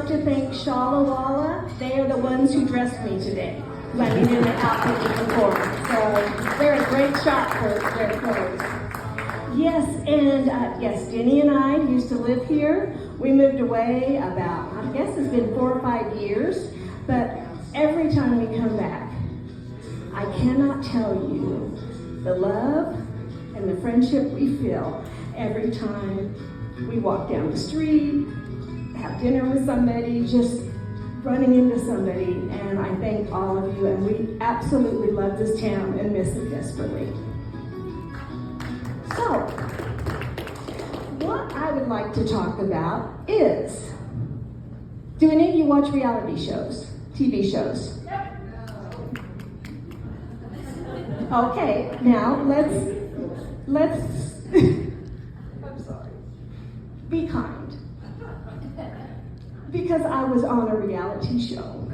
like to thank Shalawala. They are the ones who dressed me today. I needed an outfit to perform. So they're a great shop for their clothes. Yes, and yes, Denny and I used to live here. We moved away about, I guess it's been 4 or 5 years, but every time we come back, I cannot tell you the love and the friendship we feel every time we walk down the street, have dinner with somebody, just running into somebody, and I thank all of you, and we absolutely love this town and miss it desperately. So, what I would like to talk about is, do any of you watch reality shows, TV shows? Okay, now let's I'm sorry. Be kind. Because I was on a reality show.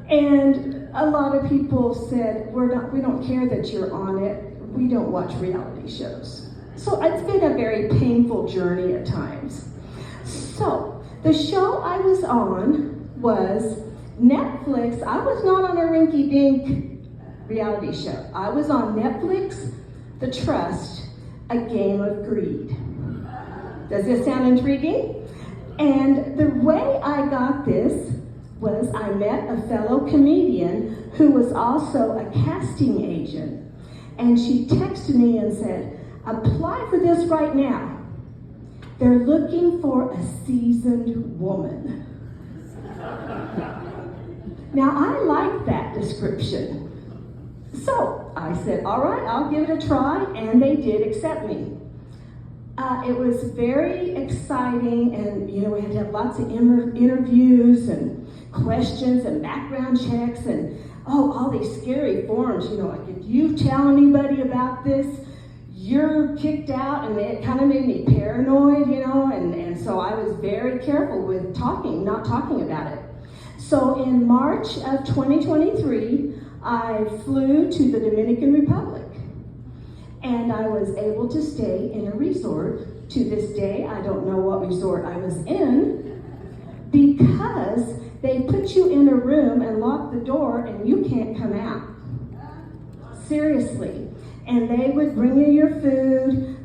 And a lot of people said, we don't care that you're on it. We don't watch reality shows. So it's been a very painful journey at times. So the show I was on was Netflix. I was not on a rinky-dink reality show. I was on Netflix, The Trust, A Game of Greed. Does this sound intriguing? And the way I got this was I met a fellow comedian who was also a casting agent. And she texted me and said, apply for this right now. They're looking for a seasoned woman. Now, I like that description. So I said, all right, I'll give it a try, and they did accept me. It was very exciting, and we had to have lots of interviews and questions and background checks and all these scary forms, like if you tell anybody about this, you're kicked out, and it kind of made me paranoid, and so I was very careful with not talking about it. So in March of 2023, I flew to the Dominican Republic, and I was able to stay in a resort. To this day, I don't know what resort I was in, because they put you in a room and lock the door and you can't come out. Seriously. And they would bring you your food.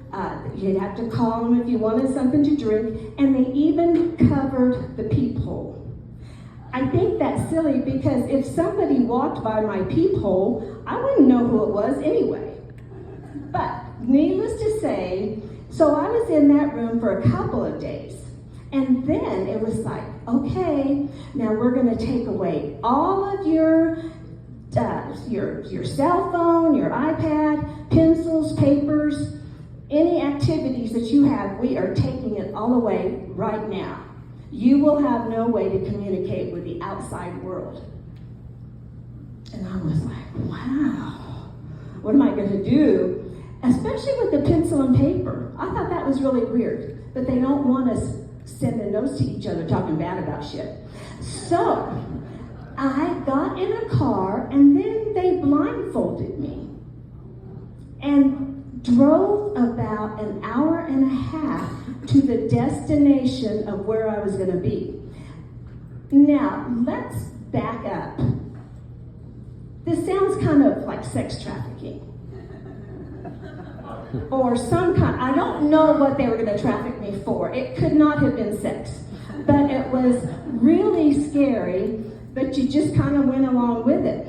You'd have to call them if you wanted something to drink. And they even covered the peephole. I think that's silly, because if somebody walked by my peephole, I wouldn't know who it was anyway. But needless to say, so I was in that room for a couple of days. And then it was like, okay, now we're going to take away all of your cell phone, your iPad, pencils, papers, any activities that you have, we are taking it all away right now. You will have no way to communicate with the outside world. And I was like, wow, what am I going to do? Especially with the pencil and paper. I thought that was really weird, that they don't want us sending notes to each other talking bad about shit. So I got in a car, and then they blindfolded me and drove about an hour and a half to the destination of where I was going to be. Now, let's back up. This sounds kind of like sex trafficking. Or some kind, I don't know what they were going to traffic me for. It could not have been sex. But it was really scary, but you just kind of went along with it.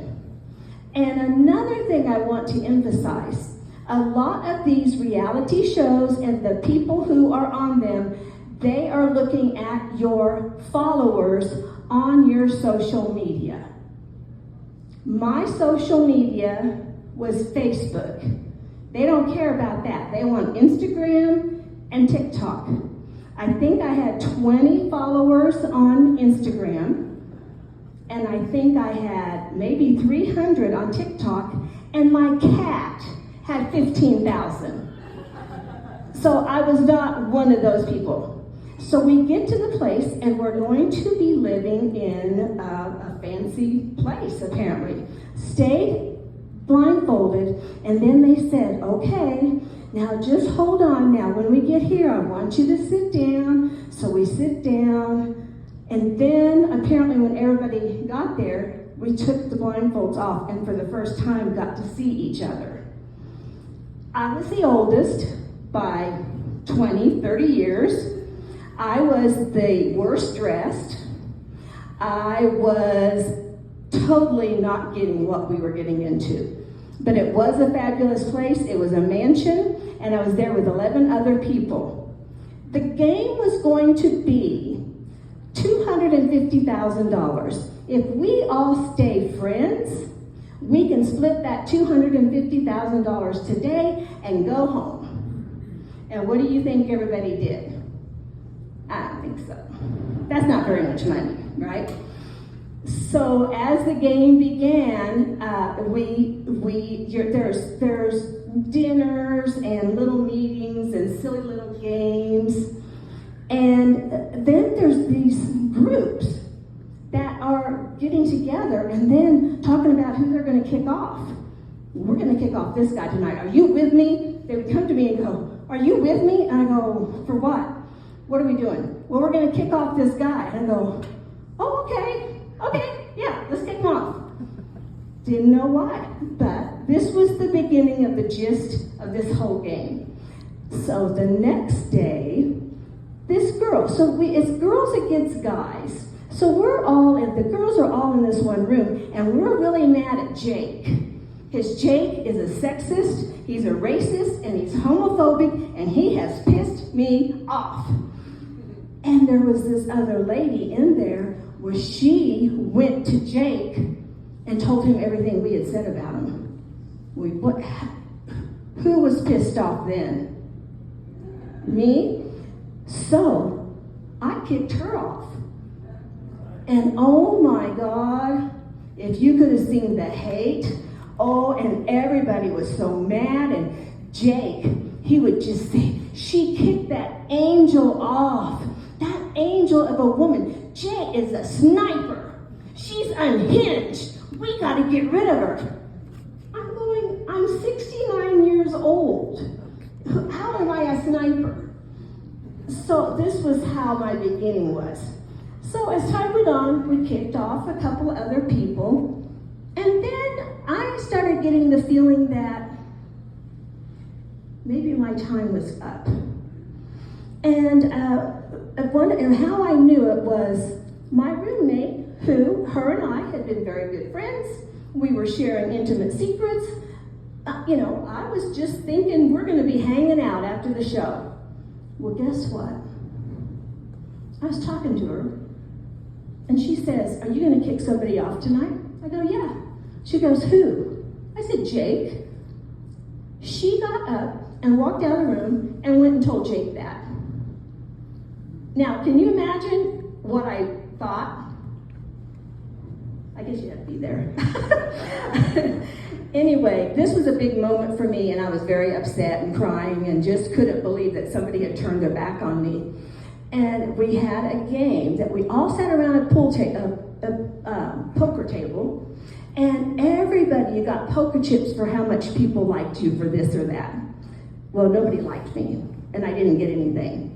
And another thing I want to emphasize, a lot of these reality shows and the people who are on them, they are looking at your followers on your social media. My social media was Facebook. They don't care about that. They want Instagram and TikTok. I think I had 20 followers on Instagram, and I think I had maybe 300 on TikTok, and my cat had 15,000. So I was not one of those people. So we get to the place, and we're going to be living in a fancy place, apparently. Stayed blindfolded, and then they said, okay, now just hold on. Now when we get here, I want you to sit down. So we sit down. And then apparently when everybody got there, we took the blindfolds off and for the first time got to see each other. I was the oldest by 20, 30 years. I was the worst dressed. I was totally not getting what we were getting into. But it was a fabulous place. It was a mansion, and I was there with 11 other people. The game was going to be $250,000. If we all stay friends, we can split that $250,000 today and go home. And what do you think everybody did? I don't think so. That's not very much money, right? So as the game began, there's dinners and little meetings and silly little games. And then there's these groups that are getting together and then talking about who they're going to kick off. We're going to kick off this guy tonight. Are you with me? They would come to me and go, are you with me? And I go, for what? What are we doing? Well, we're going to kick off this guy. And I go, oh, okay, yeah, let's kick him off. Didn't know why, but this was the beginning of the gist of this whole game. So the next day, this girl, it's girls against guys. So the girls are all in this one room, and we're really mad at Jake. Because Jake is a sexist, he's a racist, and he's homophobic, and he has pissed me off. And there was this other lady in there where she went to Jake and told him everything we had said about him. Who was pissed off then? Me? So I kicked her off. And oh my God, if you could have seen the hate, and everybody was so mad, and Jake, he would just say, she kicked that angel off. That angel of a woman. Jay is a sniper. She's unhinged. We got to get rid of her. I'm 69 years old. How am I a sniper? So this was how my beginning was. So as time went on, we kicked off a couple of other people. And then I started getting the feeling that maybe my time was up. And how I knew it was my roommate, her and I had been very good friends. We were sharing intimate secrets. I was just thinking we're going to be hanging out after the show. Well, guess what? I was talking to her, and she says, are you going to kick somebody off tonight? I go, yeah. She goes, who? I said, Jake. She got up and walked out of the room and went and told Jake that. Now, can you imagine what I thought? I guess you had to be there. Anyway, this was a big moment for me, and I was very upset and crying and just couldn't believe that somebody had turned their back on me. And we had a game that we all sat around a poker table, and everybody, you got poker chips for how much people liked you for this or that. Well, nobody liked me, and I didn't get anything.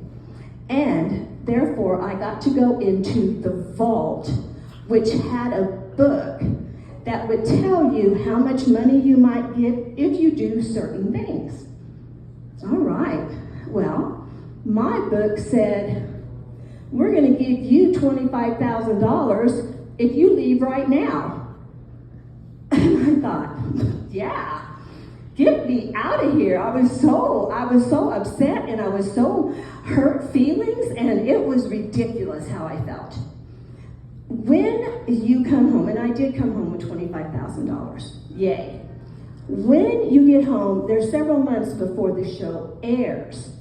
And therefore, I got to go into the vault, which had a book that would tell you how much money you might get if you do certain things. All right, well, my book said, we're going to give you $25,000 if you leave right now. And I thought, yeah, get me out of here. I was so upset, and I was so hurt feelings, and it was ridiculous how I felt. When you come home, and I did come home with $25,000, yay. When you get home, there's several months before the show airs.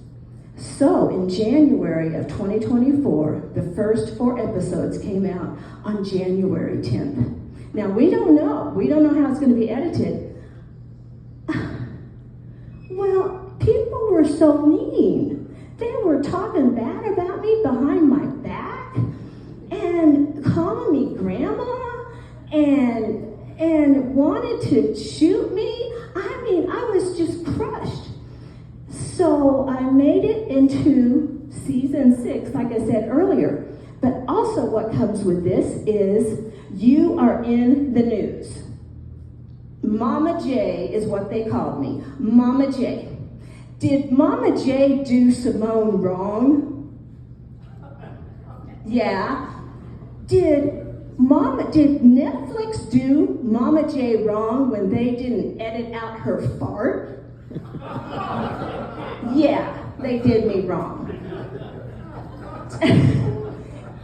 So in January of 2024, the first 4 episodes came out on January 10th. Now we don't know how it's going to be edited. Well, people were so mean. They were talking bad about me behind my back and calling me grandma and wanted to shoot me. I mean, I was just crushed. So I made it into season 6, like I said earlier. But also also what comes with this is you are in the news. Mama J is what they called me. Mama J. Did Mama J do Simone wrong? Yeah. Did Netflix do Mama J wrong when they didn't edit out her fart? Yeah, they did me wrong.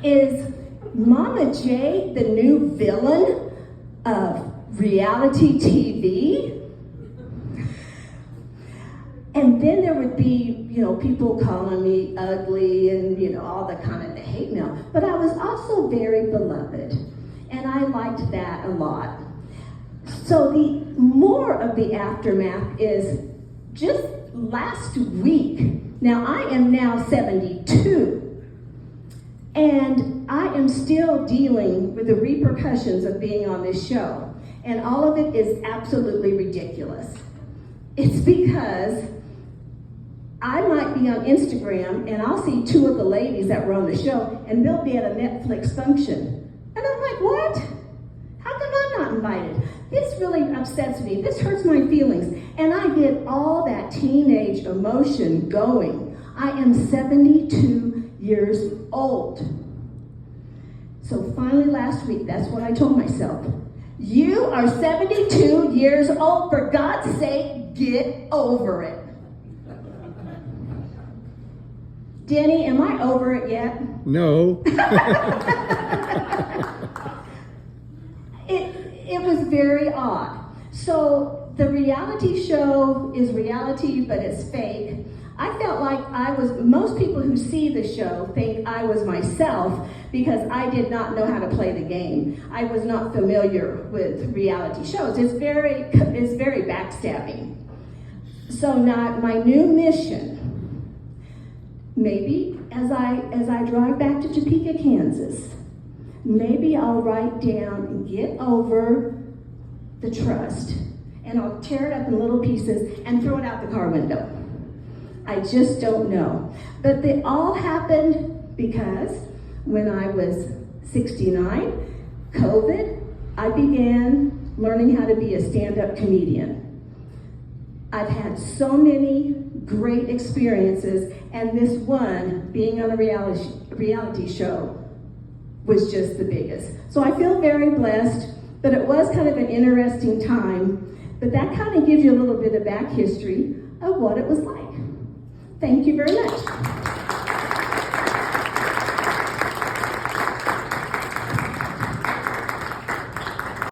Is Mama J the new villain of reality TV? And then there would be, people calling me ugly and, all the kind of the hate mail. But I was also very beloved, and I liked that a lot. So the more of the aftermath is just last week. Now, I am now 72, and I am still dealing with the repercussions of being on this show. And all of it is absolutely ridiculous. It's because I might be on Instagram and I'll see two of the ladies that were on the show and they'll be at a Netflix function. And I'm like, what? How come I'm not invited? This really upsets me. This hurts my feelings. And I get all that teenage emotion going. I am 72 years old. So finally last week, that's what I told myself. You are 72 years old. For God's sake, get over it. Denny, am I over it yet? No. It was very odd. So the reality show is reality, but it's fake. I felt like most people who see the show think I was myself because I did not know how to play the game. I was not familiar with reality shows. It's very backstabbing. So now my new mission, maybe as I drive back to Topeka, Kansas, maybe I'll write down and get over the trust, and I'll tear it up in little pieces and throw it out the car window. I just don't know. But they all happened because when I was 69, COVID, I began learning how to be a stand-up comedian. I've had so many great experiences, and this one, being on a reality show, was just the biggest. So I feel very blessed, but it was kind of an interesting time. But that kind of gives you a little bit of back history of what it was like. Thank you very much.